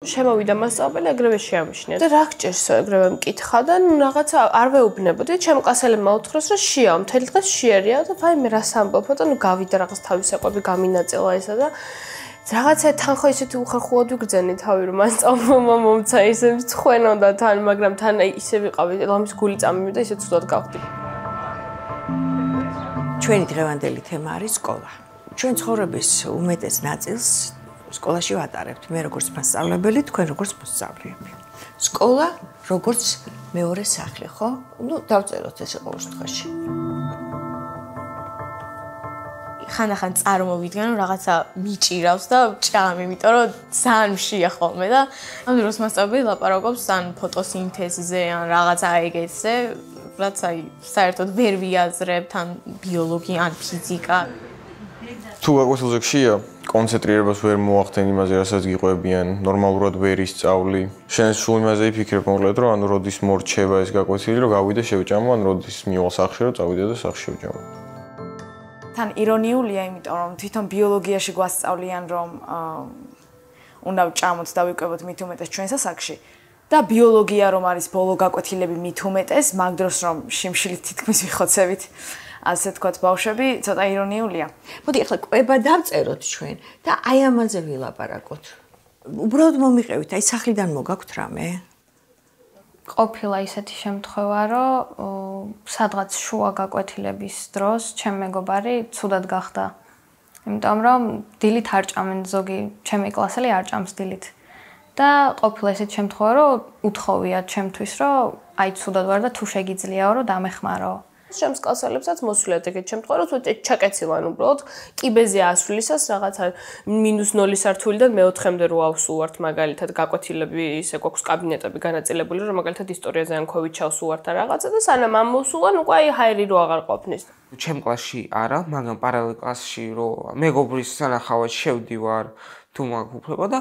შემოვიდა მასწავლებელი, ეგრევე შეამჩნია. და რა გჭირს ეგრევე მკითხა და რაღაცა არ ვეუბნებოდი. ჩემ კლასელებმა უთხრეს, რომ შეაო, მთელი დღეს შეერია და ვაიმე რას ამბობ და გავიდა რაღაც თავის საკვები გამინაწილა ესა და რაღაცა თან ხო ისეთი უხერხულად ვიგრძენი თავი რომ მასწავლებელმა მომცა ისე მცხვენოდა თან, მაგრამ თან ისე ვიყავი, ლამის გული წამივიდა, ისე ცუდად გავხდი. ჩვენი დღევანდელი თემა არის სკოლა. ჩვენ ცხოვრების უმეტეს ნაწილს სკოლაში ვატარებთ. მე როგორც მასწავლებელი, თქვენ როგორც მოსწავლეები. სკოლა როგორც მეორე სახლი, ხო? დავწეროთ ესე ყოველ შემთხვევაში. ხანდახან წარმოვიდგენ რომ რაღაცა მიჭირავს და ჭამ, იმიტომ რომ ძალიან მშია ხოლმე და ამ დროს მასწავლებელი ლაპარაკობს ან ფოტოსინთეზზე ან რაღაცა ეგეთზე, რაც აი საერთოდ ვერ ვიაზრებთ ან ბიოლოგია ან ფიზიკა. თუ გაკვეთილზე გშია, კონცენტრირებას ვერ მოახდენ იმაზე, რასაც გიყვებიან, ნორმალურად ვერ ისწავლი. შენ სულ იმაზე იფიქრებ მოკლედ, რომ ანუ როდის მორჩება ეს გაკვეთილი, რომ გავიდე შევჭამო, ან როდის მივალ სახლში, რომ წავიდე და სახლში შევჭამო. თან ირონიულია, იმიტომ რომ თვითონ ბიოლოგიაში გვასწავლიან, რომ უნდა ვჭამოთ და ვიკვებოთ მით უმეტეს ჩვენ სასახლში და ბიოლოგია რომ არის ბოლო გაკვეთილები მით უმეტეს, მაგ დროს რომ შიმშილით თითქმის ვიხოცებით. ასე თქვათ ბავშვები, ცოტა ირონიულია. მოდი ახლა კვება დავწეროთ ჩვენ და აი ამაზე ვილაპარაკოთ. უბრალოდ მომიყევით, აი სახლიდან მოგაქვთ რამე? ყოფილა ისეთი შემთხვევა, რომ სადღაც შუა გაკვეთილების დროს ჩემი მეგობარი ცუდად გახდა. იმიტომ რომ დილით არ ჭამენ ზოგი ჩემი კლასელი არ ჭამს დილით. და ყოფილა ისეთი შემთხვევა, რომ უთხოვია ჩემთვის, რომ აი ცუდად ვარ და თუ შეგიძლიაო, რომ დამეხმარო. ჩემს კლასელებსაც მოსვლათ ეგეთ შემთხვევა, რომ ჩაკეცილან უბრალოდ კიბეზე ასვლისას რაღაცა -0 სართულიდან მე-4-მდე რო ავსულვართ მაგალითად გაკვეთილები, ისე გვაქვს კაბინეტები განაწილებული, რომ მაგალითად ისტორიაზე ან ქოვით ჩავსულვართ ან რაღაცა და სანამ ამოვსულან უკვე აი ჰაერი რო აღარ ყოფნის. ჩემ კლასში არა, მაგრამ პარალელ კლასში რო მეგობრის სანახავად შევდივარ, თუ მაგ უფლება და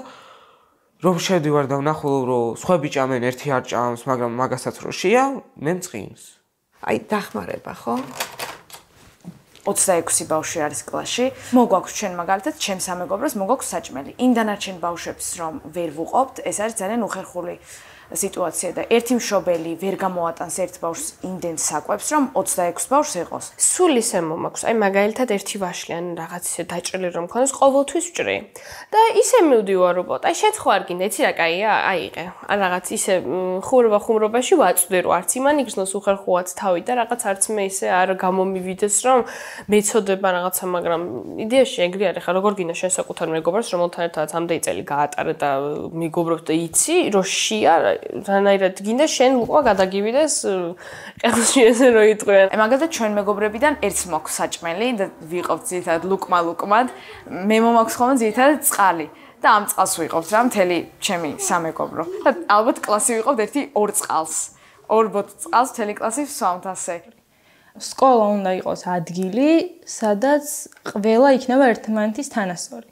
რომ შევდივარ და ვნახულობ, რომ სხვები ჭამენ, ერთი არ ჭამს, მაგრამ მაგასაც რო შეა, მე მწყინს. აი დახმარება, ხო? 26 ბავშვი არის კლასში. მოგვაქვს ჩვენ მაგალითად, ჩემს სამეგობროს მოგვაქვს საჭმელი. იმ დანარჩენ ბავშვებს რომ ვერ ვუყობთ, ეს არის ძალიან უხერხული სიტუაცია და ერთი მშობელი ვერ გამოატანს ერთ ბავშვს იმდენ საკვებს, რომ 26 ბავშვს ეყოს. სულ ისე მომაქვს, აი მაგალითად ერთი ვაშლი ან რაღაც ისე დაჭრილი რომ მქონდეს, ყოველთვის ვჭრი. და ისე მივდივარ უბრალოდ, აი შენ ხო არ გინდა, იცი რა კაია, აიღე. ან რაღაც ისე ხუმრობაში ვაწვდი, რომ არც იმან იგრძნოს უხერხულად თავი და რაღაც არც მე ისე არ გამომივიდეს, რომ მეწოდება რაღაცა, მაგრამ იდეაში ეგრე არის, ხა როგორ გინდა შენ საკუთარ მეგობრს, რომელთან ერთადაც ამდენი წელი გაატარე და მიგობრობ და იცი, რომ შია რანაირად გინდა შენ უკვე გადაგივიდეს ყელში ესე რო იტყვიან. მაგალითად ჩვენ მეგობრებიდან ერთს მაქვს საჭმელი და ვიყავთ ძირითადად ლუკმად. მე მომაქვს ხოლმე ძირითადად წყალი და ამ წყალს ვიყავთ რა მთელი ჩემი სამეგობრო. და ალბათ კლასი ვიყავთ ერთი 2 წყალს. 2 ბოთლ წყალს მთელი კლასი ვსვამთ ასე. სკოლა უნდა იყოს ადგილი, სადაც ყველა იქნება ერთმანეთის თანასწორი.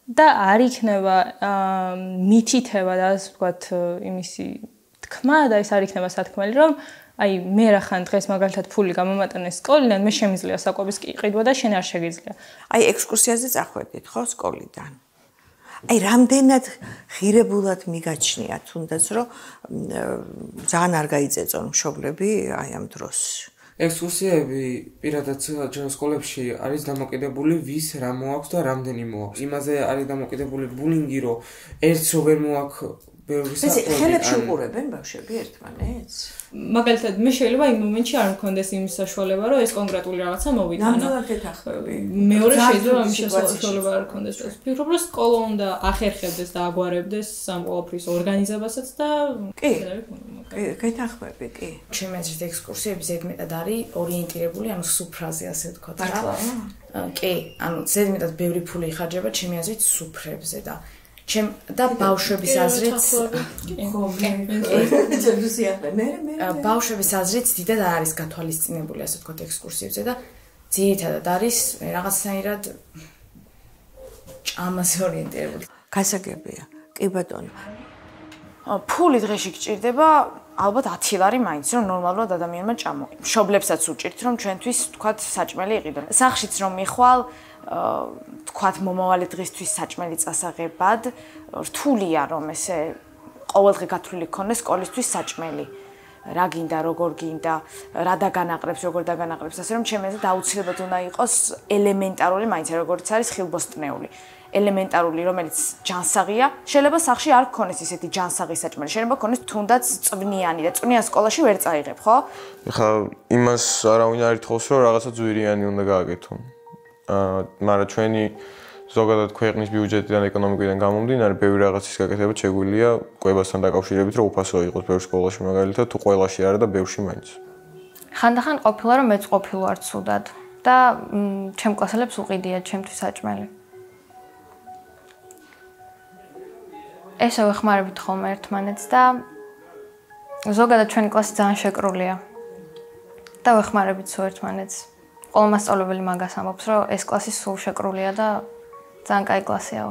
და არ იქნება მითითება და ასე ვთქვათ იმისი თქმა და ეს არ იქნება სათქმელი რომ აი მე რახან დღეს მაგალითად ფული გამომატანეს სკოლიდან მე შემიძლია საკვების ყიდვა და შენ არ შეგიძლია. აი ექსკურსიაზე წახვედით ხო სკოლიდან. აი რამდენად ღირებულად მიგაჩნია თუნდაც რომ ძალიან არ გაიწეწონ მშობლები აი ამ დროს. ექსკურსიები პირადად ჩვენ სკოლებში არის დამოკიდებული ვის რა მოაქვს და რამდენი მოაქვს. იმაზე არის დამოკიდებული ბულინგი, რომ ერთს რო ვერ მოაქვს ხელებში უყურებენ ბავშვები ერთმანეთს. მაგალითად მე შეიძლება იმ მომენტში არ მქონდეს იმის საშუალება, რომ ეს კონკრეტული რაღაცა მოვიტანა. ნამდვილად ეთანხმები. მეორე შეიძლება ამის საშუალება არ მქონდეს. ვფიქრობ, რომ სკოლა უნდა ახერხებდეს და აგვარებდეს ამ ყოველფრის ორგანიზებასაც და კი. გეთანხმები, კი. ჩემი აზრით ექსკურსიები ზედმეტად არის ორიენტირებული ანუ სუფრაზე ასე ვთქვათ რა. კი, ანუ ზედმეტად ბევრი ფული იხარჯება ჩემი აზრით სუფრებზე და და ბავშვების აზრით ბავშვების აზრით დიდად არ არის გათვალისწინებული ასე ვთქვათ ექსკურსიებზე და ძირითადად არის რაღაცნაირად ჭამაზე ორიენტირებული. გასაგებია. კი ბატონო. ფული დღეში გჭირდება ალბათ 10 ლარი მაინც, რომ ნორმალურად ადამიანმა ჭამო. მშობლებსაც უჭირთ, რომ ჩვენთვის თქვათ საჭმელი იყიდონ. სახლშიც რომ მიხვალ, თქვათ მომავალი დღისთვის საჭმელი წასაღებად, რთულია რომ ესე ყოველდღე გათვლილი გქონდეს სკოლისთვის საჭმელი. რა გინდა, როგორ გინდა, რა დაგანაყრებს, როგორ დაგანაყრებს, ასე რომ ჩემი აზრით აუცილებლად უნდა იყოს ელემენტარული მაინც როგორც არის ხილბოსტნეული. ელემენტარული, რომელიც ჯანსაღია, შეიძლება სახში არ გქონდეს ისეთი ჯანსაღი საჭმელი, შეიძლება გქონდეს თუნდაც წვნიანი და წვნიან სკოლაში ვერ წაიღებ, ხო? ეხლა იმას არავინ არ ითხოვს, რომ რაღაცა ძვირიანი უნდა გააკეთონ. მაგრამ ჩვენი ზოგადად ქვეყნის ბიუჯეტიდან, ეკონომიკიდან გამომდინარე, ბევრი რაღაცის გაკეთება შეგვიძლია კვებასთან დაკავშირებით, რომ უფასო იყოს ბევრ სკოლაში, მაგალითად, თუ ყველაში არა და ბევრში მაინც. ხანდახან ყოფილა რომ მეც ყოფილვარ ცუდად და ჩემ კლასელებს უყიდია ჩემთვის საჭმელი. ესე ვეხმარებით ხოლმე ერთმანეთს და ზოგადად ჩვენი კლასი ძალიან შეკრულია. და ვეხმარებით სულ ერთმანეთს. ყოველ მასწავლებელი მაგას ამბობს, რომ ეს კლასი სულ შეკრულია და ძალიან კაი კლასიაო.